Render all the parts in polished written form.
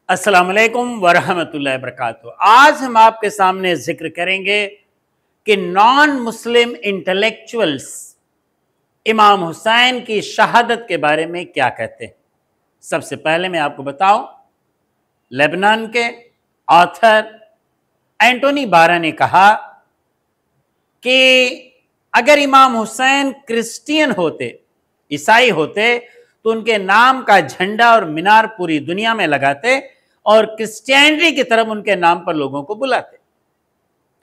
अस्सलाम वालेकुम वरहमतुल्लाहि वबरकातुहू। आज हम आपके सामने जिक्र करेंगे कि नॉन मुस्लिम इंटेलेक्चुअल्स इमाम हुसैन की शहादत के बारे में क्या कहते हैं। सबसे पहले मैं आपको बताऊं, लेबनान के ऑथर एंटोनी बारा ने कहा कि अगर इमाम हुसैन क्रिश्चियन होते, ईसाई होते, तो उनके नाम का झंडा और मीनार पूरी दुनिया में लगाते और क्रिश्चियनिटी की तरफ उनके नाम पर लोगों को बुलाते।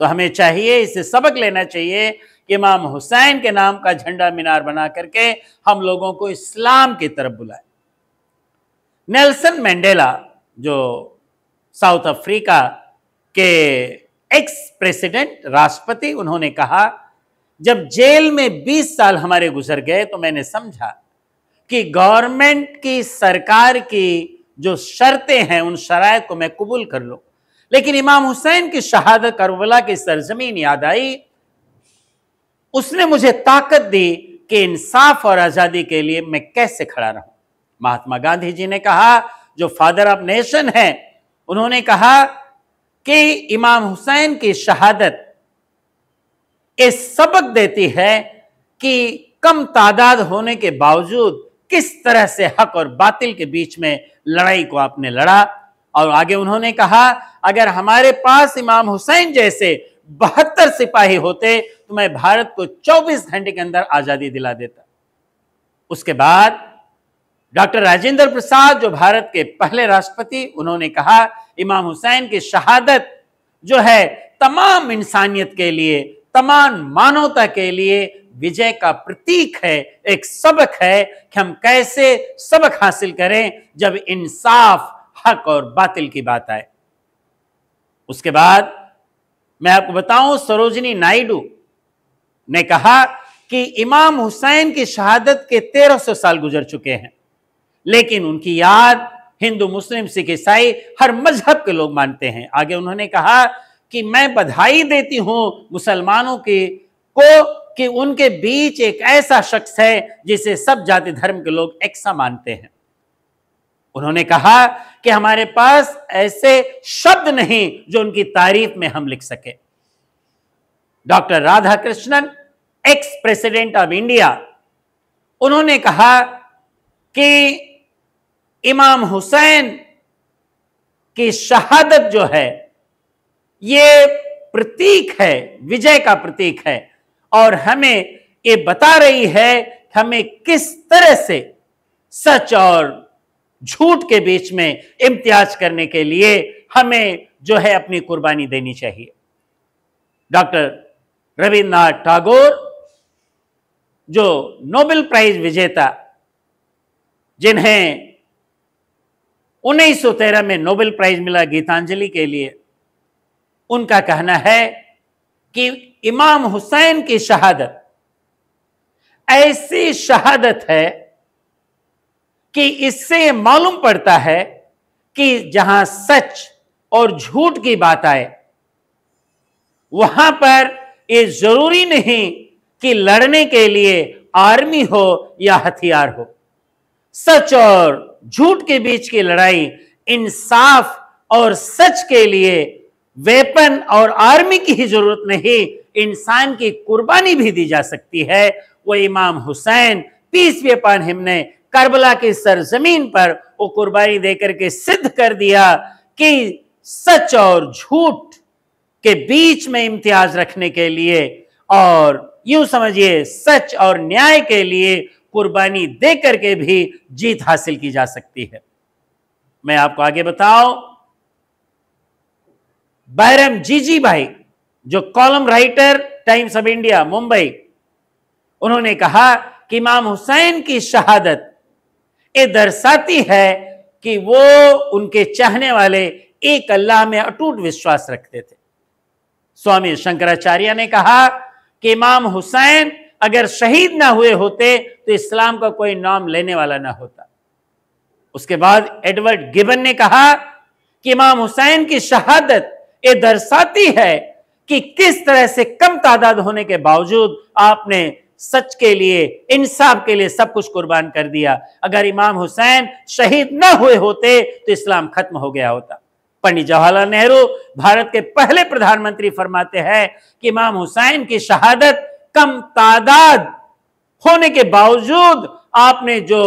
तो हमें चाहिए, इससे सबक लेना चाहिए कि इमाम हुसैन के नाम का झंडा मीनार बना करके हम लोगों को इस्लाम की तरफ बुलाए। नेल्सन मंडेला, जो साउथ अफ्रीका के एक्स प्रेसिडेंट, राष्ट्रपति, उन्होंने कहा, जब जेल में 20 साल हमारे गुजर गए तो मैंने समझा कि गवर्नमेंट की, सरकार की जो शर्तें हैं उन शराइत को मैं कबूल कर लूं, लेकिन इमाम हुसैन की शहादत करबला की सरजमीन याद आई। उसने मुझे ताकत दी कि इंसाफ और आजादी के लिए मैं कैसे खड़ा रहूं। महात्मा गांधी जी ने कहा, जो फादर ऑफ नेशन है, उन्होंने कहा कि इमाम हुसैन की शहादत ये सबक देती है कि कम तादाद होने के बावजूद किस तरह से हक और बातिल के बीच में लड़ाई को आपने लड़ा। और आगे उन्होंने कहा, अगर हमारे पास इमाम हुसैन जैसे 72 सिपाही होते तो मैं भारत को 24 घंटे के अंदर आजादी दिला देता। उसके बाद डॉक्टर राजेंद्र प्रसाद, जो भारत के पहले राष्ट्रपति, उन्होंने कहा, इमाम हुसैन की शहादत जो है तमाम इंसानियत के लिए, तमाम मानवता के लिए विजय का प्रतीक है, एक सबक है कि हम कैसे सबक हासिल करें जब इंसाफ, हक और बातिल की बात आए। उसके बाद मैं आपको बताऊं, सरोजिनी नायडू ने कहा कि इमाम हुसैन की शहादत के 1300 साल गुजर चुके हैं, लेकिन उनकी याद हिंदू, मुस्लिम, सिख, ईसाई हर मजहब के लोग मानते हैं। आगे उन्होंने कहा कि मैं बधाई देती हूं मुसलमानों को कि उनके बीच एक ऐसा शख्स है जिसे सब जाति धर्म के लोग एक सा मानते हैं। उन्होंने कहा कि हमारे पास ऐसे शब्द नहीं जो उनकी तारीफ में हम लिख सके। Doctor Radhakrishnan, ex president of India, उन्होंने कहा कि इमाम हुसैन की शहादत जो है ये प्रतीक है, विजय का प्रतीक है, और हमें ये बता रही है हमें किस तरह से सच और झूठ के बीच में इम्तियाज करने के लिए हमें जो है अपनी कुर्बानी देनी चाहिए। डॉक्टर रविन्द्रनाथ टैगोर, जो नोबेल प्राइज विजेता, जिन्हें 1913 में नोबेल प्राइज मिला गीतांजलि के लिए, उनका कहना है कि इमाम हुसैन की शहादत ऐसी शहादत है कि इससे मालूम पड़ता है कि जहां सच और झूठ की बात आए, वहां पर यह जरूरी नहीं कि लड़ने के लिए आर्मी हो या हथियार हो। सच और झूठ के बीच की लड़ाई, इंसाफ और सच के लिए वेपन और आर्मी की ही जरूरत नहीं, इंसान की कुर्बानी भी दी जा सकती है। वो इमाम Hussain, peace be upon him, ने करबला की सरजमीन पर वो कुर्बानी देकर के सिद्ध कर दिया कि सच और झूठ के बीच में इम्तियाज रखने के लिए, और यूं समझिए सच और न्याय के लिए कुर्बानी देकर के भी जीत हासिल की जा सकती है। मैं आपको आगे बताऊं, बैरम जीजी भाई, जो column writer times of India Mumbai, उन्होंने कहा कि इमाम हुसैन की शहादत ये दर्शाती है कि वो, उनके चाहने वाले एक अल्लाह में अटूट विश्वास रखते थे। स्वामी शंकराचार्य ने कहा कि इमाम हुसैन अगर शहीद ना हुए होते तो इस्लाम का कोई नाम लेने वाला ना होता। उसके बाद एडवर्ड गिबन ने कहा कि इमाम हुसैन की शहादत ये दर्शाती है कि किस तरह से कम तादाद होने के बावजूद आपने सच के लिए, इंसाफ के लिए सब कुछ कुर्बान कर दिया। अगर इमाम हुसैन शहीद न हुए होते तो इस्लाम खत्म हो गया होता। पंडित जवाहरलाल नेहरू भारत के पहले प्रधानमंत्री फरमाते हैं कि इमाम हुसैन की शहादत कम तादाद होने के बावजूद आपने जो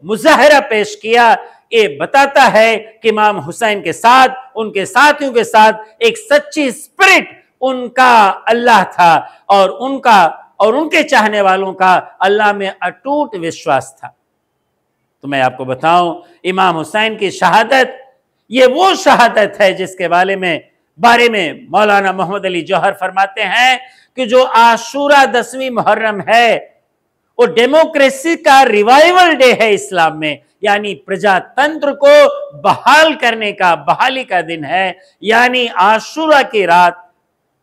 मुजाहरा पेश किया, ये बताता है कि इमाम हुसैन के साथ, उनके साथियों के साथ एक सच्ची स्पिरिट उनका अल्लाह था और उनके चाहने वालों का अल्लाह में अटूट विश्वास था। तो मैं आपको बताऊं, इमाम हुसैन की शहादत ये वो शहादत है जिसके बारे में मौलाना मोहम्मद अली जौहर फरमाते हैं कि जो आशूरा 10वीं मुहर्रम है वो डेमोक्रेसी का रिवाइवल डे है इस्लाम में, यानी प्रजातंत्र को बहाली का दिन है। यानी आशूरा की रात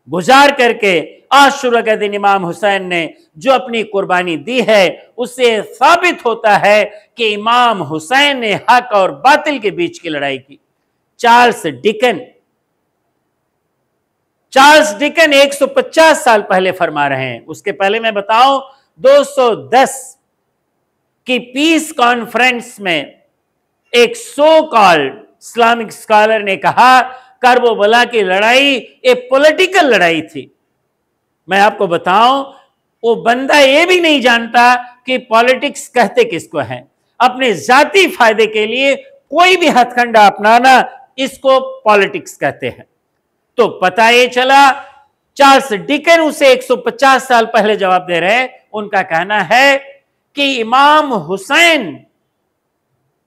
गुजार करके आशूरा के दिन इमाम हुसैन ने जो अपनी कुर्बानी दी है, उससे साबित होता है कि इमाम हुसैन ने हक और बातिल के बीच की लड़ाई की। चार्ल्स डिकन 150 साल पहले फरमा रहे हैं। उसके पहले मैं बताऊं, 210 की पीस कॉन्फ्रेंस में एक सो कॉल्ड इस्लामिक स्कॉलर ने कहा करबला की लड़ाई एक पॉलिटिकल लड़ाई थी। मैं आपको बताऊं, वो बंदा ये भी नहीं जानता कि पॉलिटिक्स कहते किसको हैं। अपने जाती फायदे के लिए कोई भी हथकंडा अपनाना, इसको पॉलिटिक्स कहते हैं। तो पता ये चला, चार्ल्स डिकन उसे 150 साल पहले जवाब दे रहे हैं। उनका कहना है कि इमाम हुसैन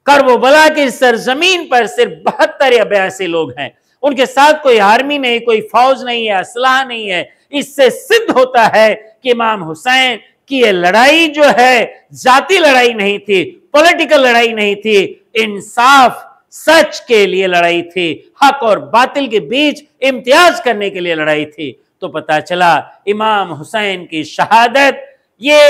करबला की सरजमीन पर सिर्फ 72 या 82 लोग हैं, उनके साथ कोई आर्मी नहीं, कोई फौज नहीं है, असलाह नहीं है। इससे सिद्ध होता है कि इमाम हुसैन की ये लड़ाई जो है जाती लड़ाई नहीं थी, पॉलिटिकल लड़ाई नहीं थी, इंसाफ सच के लिए लड़ाई थी, हक और बातिल के बीच इम्तियाज करने के लिए लड़ाई थी। तो पता चला इमाम हुसैन की शहादत ये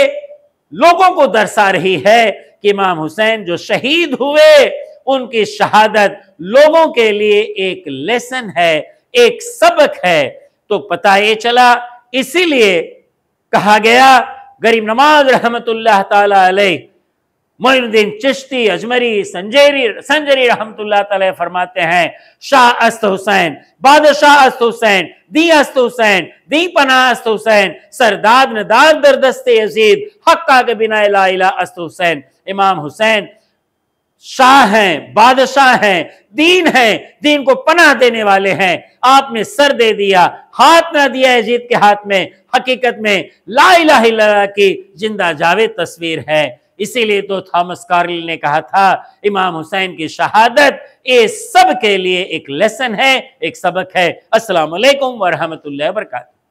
लोगों को दर्शा रही है कि इमाम हुसैन जो शहीद हुए, उनकी शहादत लोगों के लिए एक लेसन है, एक सबक है। तो पता ये चला, इसीलिए कहा गया, गरीब नवाज रहमतुल्लाह ताला अलैह, मोइनुद्दीन चिश्ती अजमरी संजरी रहमतुल्लाह ताला फरमाते हैं, शाह अस्त हुसैन, बादशाह अस्त हुसैन, दी अस्त हुसैन, दी पनाह अस्त हुसैन, सरदाद नदार दरदस्ते यजीद, हक्का के बिना ला इला अस्त हुसैन। इमाम हुसैन शाह हैं, बादशाह हैं, दीन है, दीन को पनाह देने वाले हैं। आपने सर दे दिया, हाथ ना दिया यजीद के हाथ में, हकीकत में ला इलाहा इल्लल्लाह की जिंदा जावेद तस्वीर है। इसीलिए तो थॉमस कार्लिल ने कहा था, इमाम हुसैन की शहादत ये सब के लिए एक लेसन है, एक सबक है। अस्सलाम वालेकुम व रहमतुल्लाहि व बरकातहू।